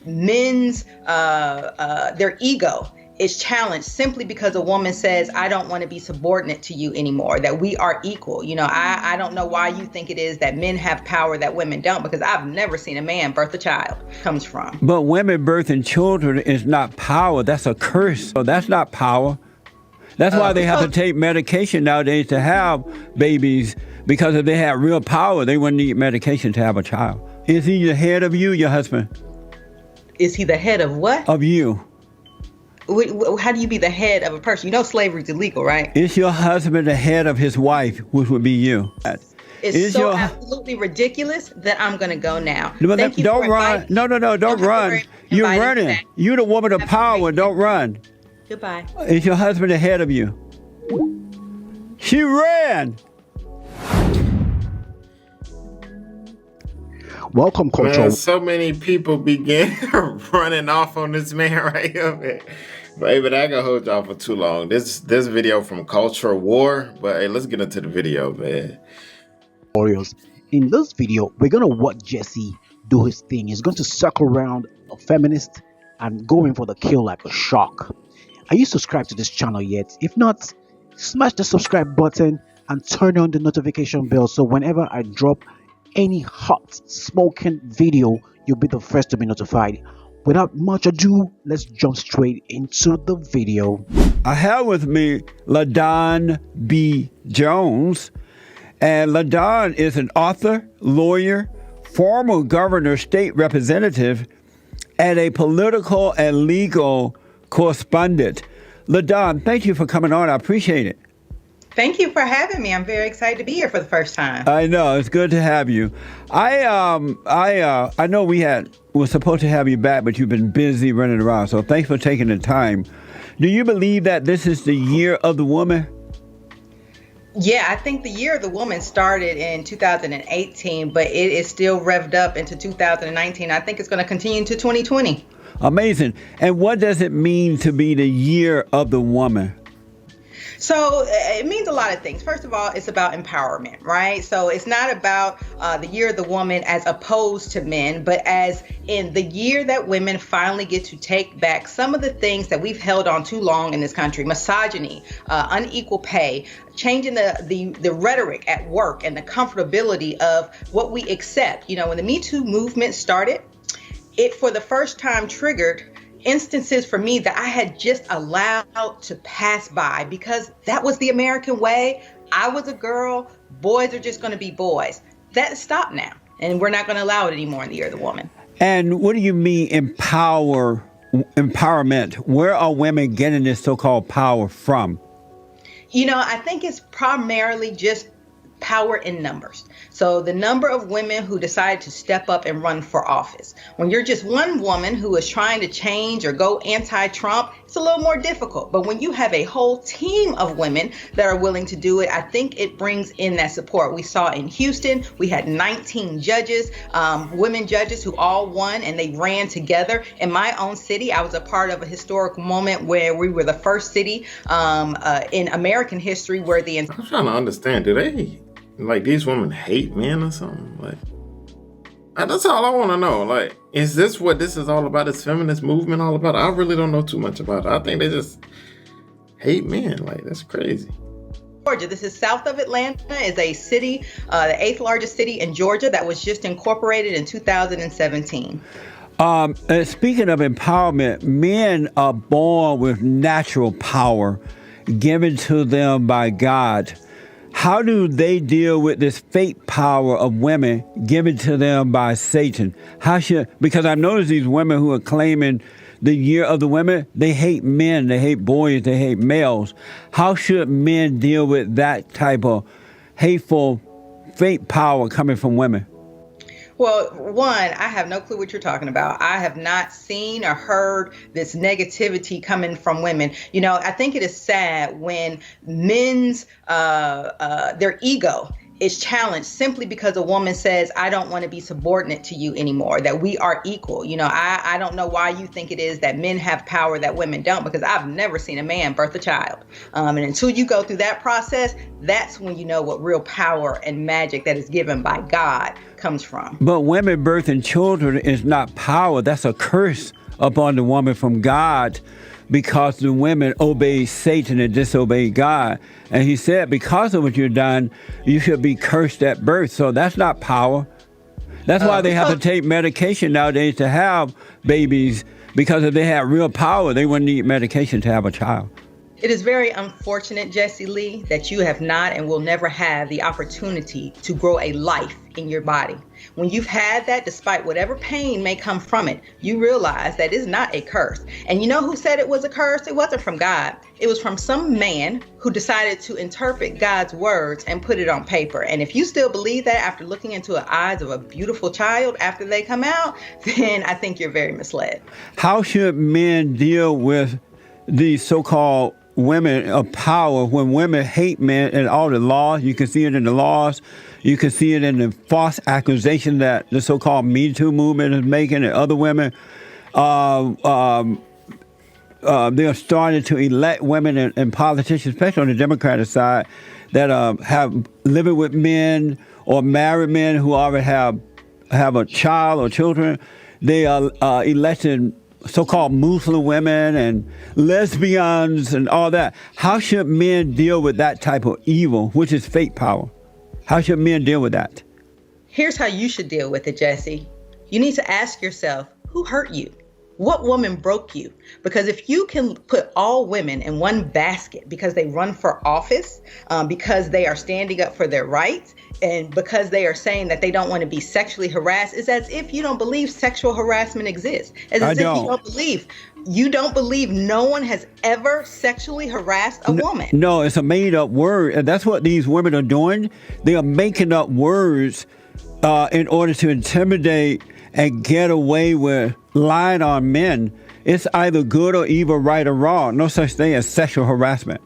men's their ego is challenged simply because a woman says, I don't want to be subordinate to you anymore, that we are equal. I don't know why you think it is that men have power that women don't, because I've never seen a man birth a child. Comes from. But women birthing children is not power. That's a curse. So that's not power. That's why they have to take medication nowadays to have babies, because if they had real power, they wouldn't need medication to have a child. Is he the head of you, your husband? Is he the head of what? Of you. How do you be the head of a person? Slavery is illegal, right? Is your husband the head of his wife, which would be you? It's absolutely ridiculous that I'm going to go now. Don't run. No, don't run. You're running. You're the woman of power. Don't run. Goodbye. Is your husband ahead of you? She ran. Welcome, Culture. Man, so many people begin running off on this man right here, man. But I ain't gonna hold y'all for too long. This video from Culture War, but hey, let's get into the video, man. Warriors. In this video, we're gonna watch Jesse do his thing. He's going to circle around a feminist and go in for the kill like a shark. Are you subscribed to this channel yet? If not, smash the subscribe button and turn on the notification bell so whenever I drop any hot smoking video, you'll be the first to be notified. Without much ado, let's jump straight into the video. I have with me LaDon B. Jones, and LaDon is an author, lawyer, former governor, state representative, and a political and legal correspondent. LaDon, thank you for coming on. I appreciate it. Thank you for having me. I'm very excited to be here for the first time. I know, it's good to have you. I know we were supposed to have you back, but you've been busy running around. So thanks for taking the time. Do you believe that this is the year of the woman? Yeah, I think the year of the woman started in 2018, but it is still revved up into 2019. I think it's going to continue into 2020. Amazing. And what does it mean to be the year of the woman? So it means a lot of things. First of all, it's about empowerment, right? So it's not about the year of the woman as opposed to men, but as in the year that women finally get to take back some of the things that we've held on too long in this country: misogyny, unequal pay, changing the rhetoric at work, and the comfortability of what we accept. When the Me Too movement started, it for the first time triggered instances for me that I had just allowed to pass by because that was the American way. I was a girl. Boys are just going to be boys. That stopped now, and we're not going to allow it anymore in the year of the woman. And what do you mean empowerment? Where are women getting this so-called power from? I think it's primarily just power in numbers. So the number of women who decide to step up and run for office. When you're just one woman who is trying to change or go anti-Trump, it's a little more difficult. But when you have a whole team of women that are willing to do it, I think it brings in that support. We saw in Houston, we had 19 judges, women judges who all won, and they ran together. In my own city, I was a part of a historical moment where we were the first city in American history where I'm trying to understand, do they, these women hate men or something? That's all I want to know. Is this what this is all about? Is feminist movement all about? I really don't know too much about it. I think they just hate men. That's crazy. Georgia. This is south of Atlanta, is a city, the 8th largest city in Georgia that was just incorporated in 2017. Speaking of empowerment, men are born with natural power given to them by God. How do they deal with this fake power of women given to them by Satan? Because I notice these women who are claiming the year of the women, they hate men, they hate boys, they hate males. How should men deal with that type of hateful, fake power coming from women? Well, one, I have no clue what you're talking about. I have not seen or heard this negativity coming from women. I think it is sad when men's, their ego is challenged simply because a woman says, I don't want to be subordinate to you anymore, that we are equal. I don't know why you think it is that men have power that women don't, because I've never seen a man birth a child. And until you go through that process, that's when you know what real power and magic that is given by God comes from. But women birthing children is not power. That's a curse upon the woman from God, because the women obey Satan and disobey God. And he said, because of what you've done, you should be cursed at birth. So that's not power. That's why they have to take medication nowadays to have babies, because if they had real power, they wouldn't need medication to have a child. It is very unfortunate, Jesse Lee, that you have not and will never have the opportunity to grow a life in your body. When you've had that, despite whatever pain may come from it, you realize that it's not a curse. And you know who said it was a curse? It wasn't from God. It was from some man who decided to interpret God's words and put it on paper. And if you still believe that after looking into the eyes of a beautiful child after they come out, then I think you're very misled. How should men deal with these so-called women of power when women hate men and all the laws? You can see it in the laws. You can see it in the false accusation that the so-called Me Too movement is making, and other women. They're starting to elect women and politicians, especially on the Democratic side, that have living with men or married men who already have a child or children. They are electing so-called Muslim women and lesbians and all that. How should men deal with that type of evil, which is fake power? How should men deal with that? Here's how you should deal with it, Jesse. You need to ask yourself, who hurt you? What woman broke you? Because if you can put all women in one basket because they run for office, because they are standing up for their rights, and because they are saying that they don't want to be sexually harassed, it's as if you don't believe sexual harassment exists. As if you don't believe no one has ever sexually harassed a woman. No, it's a made up word. And that's what these women are doing. They are making up words in order to intimidate and get away with lying on men. It's either good or evil, right or wrong. No such thing as sexual harassment.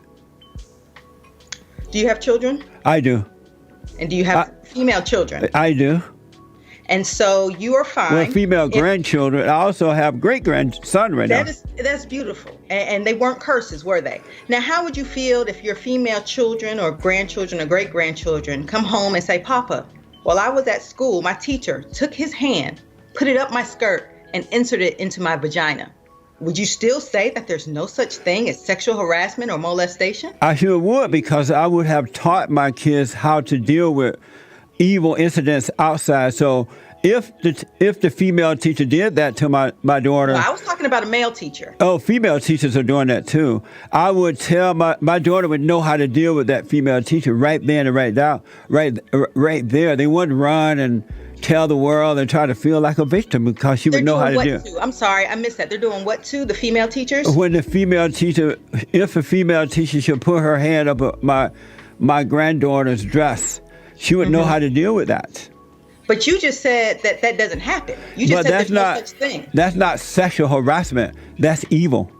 Do you have children? I do. And do you have female children? I do. And so you are fine. Well, female grandchildren. I also have great-grandson right now. That's beautiful. And they weren't curses, were they? Now, how would you feel if your female children or grandchildren or great-grandchildren come home and say, Papa, while I was at school, my teacher took his hand, put it up my skirt, and inserted it into my vagina? Would you still say that there's no such thing as sexual harassment or molestation? I sure would, because I would have taught my kids how to deal with evil incidents outside. So if the female teacher did that to my daughter... Well, I was talking about a male teacher. Oh, female teachers are doing that too. I would tell my daughter would know how to deal with that female teacher right then and right there. They wouldn't run and tell the world and try to feel like a victim, because she would know how to do it. I'm sorry, I missed that. They're doing what to the female teachers? If a female teacher should put her hand up my granddaughter's dress, she would know how to deal with that. But you just said that doesn't happen. You just said there's no such thing. That's not sexual harassment. That's evil.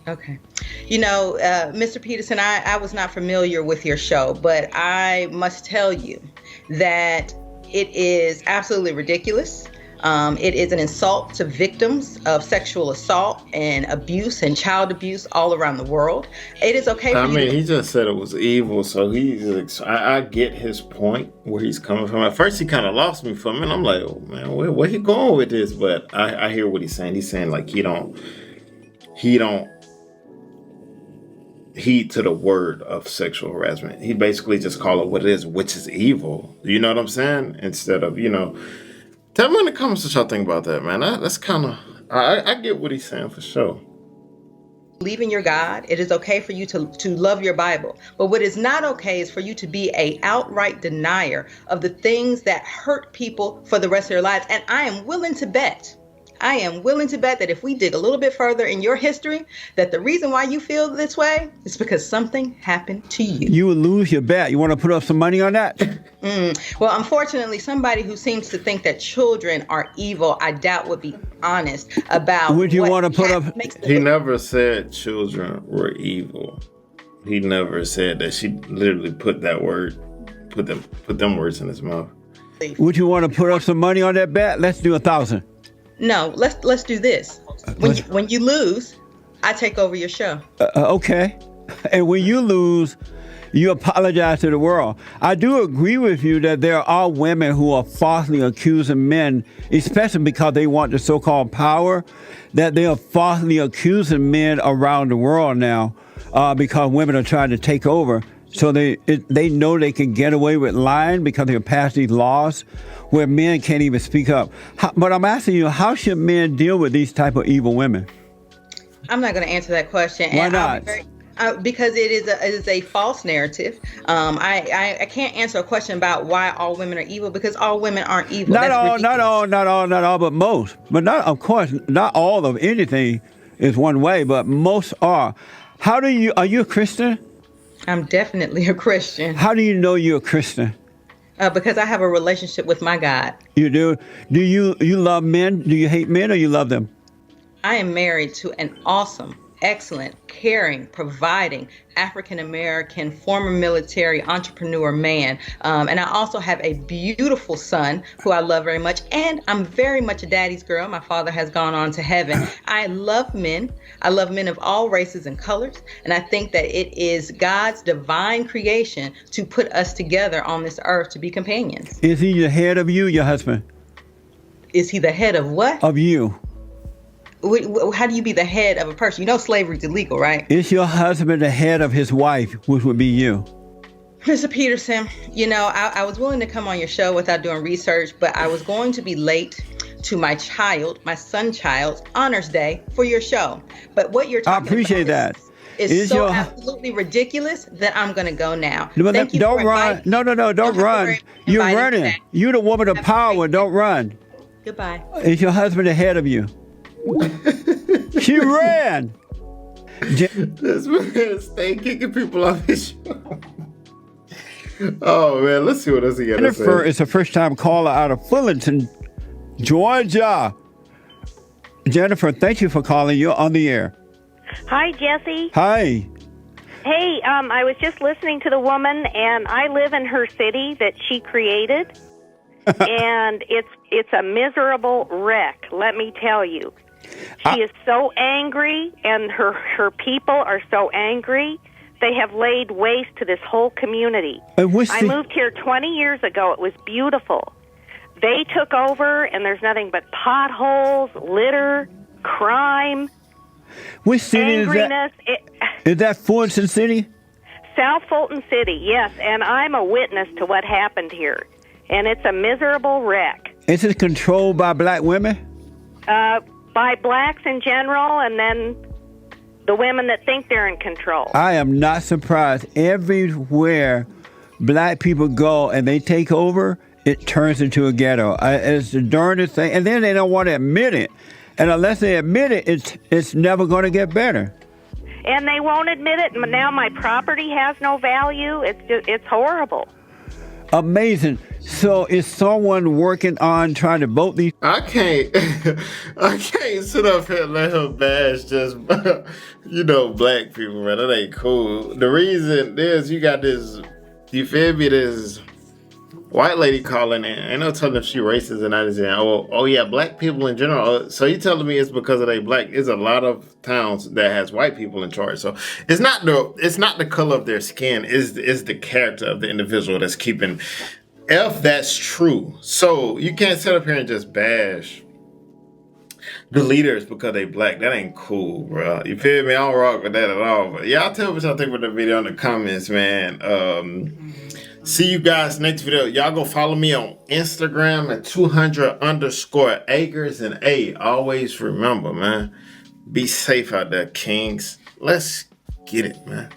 Okay. Mr. Peterson, I was not familiar with your show, but I must tell you that it is absolutely ridiculous. It is an insult to victims of sexual assault and abuse and child abuse all around the world. It is okay for he just said it was evil, so I get his point, where he's coming from. At first, he kind of lost me for a minute. I'm like, oh, man, where he going with this? But I hear what he's saying. He's saying, like, he don't heed to the word of sexual harassment. He basically just call it what it is, which is evil. You know what I'm saying? Instead of, tell me in the comments what y'all think about that, man. That's kind of, I get what he's saying for sure. Believe in your God. It is okay for you to love your Bible. But what is not okay is for you to be a outright denier of the things that hurt people for the rest of their lives. And I am willing to bet that if we dig a little bit further in your history, that the reason why you feel this way is because something happened to you. You would lose your bet. You want to put up some money on that? Well, unfortunately, somebody who seems to think that children are evil, I doubt would be honest about would you want to put up... He never said children were evil. He never said that. She literally put that word put them words in his mouth. Would you want to put up some money on that bet? Let's do 1,000. No, let's do this. When you lose, I take over your show. Okay. And when you lose, you apologize to the world. I do agree with you that there are women who are falsely accusing men, especially because they want the so-called power, that they are falsely accusing men around the world now because women are trying to take over. So they know they can get away with lying because they pass these laws where men can't even speak up. But I'm asking you, how should men deal with these type of evil women? I'm not going to answer that question. Why not? Because it is a false narrative. I can't answer a question about why all women are evil, because all women aren't evil. Not all, but most. But not, of course, not all of anything is one way, but most are. Are you a Christian? I'm definitely a Christian. How do you know you're a Christian? Because I have a relationship with my God. You do? Do you love men? Do you hate men or you love them? I am married to an awesome, excellent, caring, providing African-American, former military entrepreneur man. And I also have a beautiful son who I love very much. And I'm very much a daddy's girl. My father has gone on to heaven. I love men. I love men of all races and colors. And I think that it is God's divine creation to put us together on this earth to be companions. Is he the head of you, your husband? Is he the head of what? Of you. How do you be the head of a person? You know slavery is illegal, right? Is your husband the head of his wife, which would be you? Mr. Peterson, I was willing to come on your show without doing research, but I was going to be late to my son child's honors day for your show. But what you're talking about, I appreciate that. Is so absolutely ridiculous that I'm going to go now. Don't run. No, don't run. You're running. You're the woman of power. Don't run. Goodbye. Is your husband ahead of you? She ran. This man stay kicking people off his show. Oh man, let's see what else he got to say. Jennifer is a first-time caller out of Fullerton, Georgia. Jennifer, thank you for calling. You're on the air. Hi, Jesse. Hi. Hey, I was just listening to the woman, and I live in her city that she created, and it's a miserable wreck, let me tell you. She is so angry, and her people are so angry. They have laid waste to this whole community. I moved here 20 years ago. It was beautiful. They took over, and there's nothing but potholes, litter, crime, which city angriness. Is that Fulton City? South Fulton City, yes. And I'm a witness to what happened here. And it's a miserable wreck. Is it controlled by black women? By blacks in general, and then the women that think they're in control. I am not surprised. Everywhere black people go and they take over, it turns into a ghetto. It's the darndest thing. And then they don't want to admit it. And unless they admit it, it's never going to get better. And they won't admit it. Now my property has no value. It's horrible. Amazing. So is someone working on trying to vote these? I can't sit up here and let her bash just, black people, man. That ain't cool. The reason is you got this, you feel me, this white lady calling in. Ain't no telling if she racist or not. Oh yeah, black people in general. So you telling me it's because of they black? There's a lot of towns that has white people in charge. So it's not the color of their skin. It's the character of the individual that's keeping. If that's true, so you can't sit up here and just bash the leaders because they black. That ain't cool, bro. You feel me? I don't rock with that at all. But y'all tell me what y'all think about the video in the comments, man. See you guys next video. Y'all go follow me on Instagram at 200_acres. And hey, always remember, man, be safe out there, kings. Let's get it, man.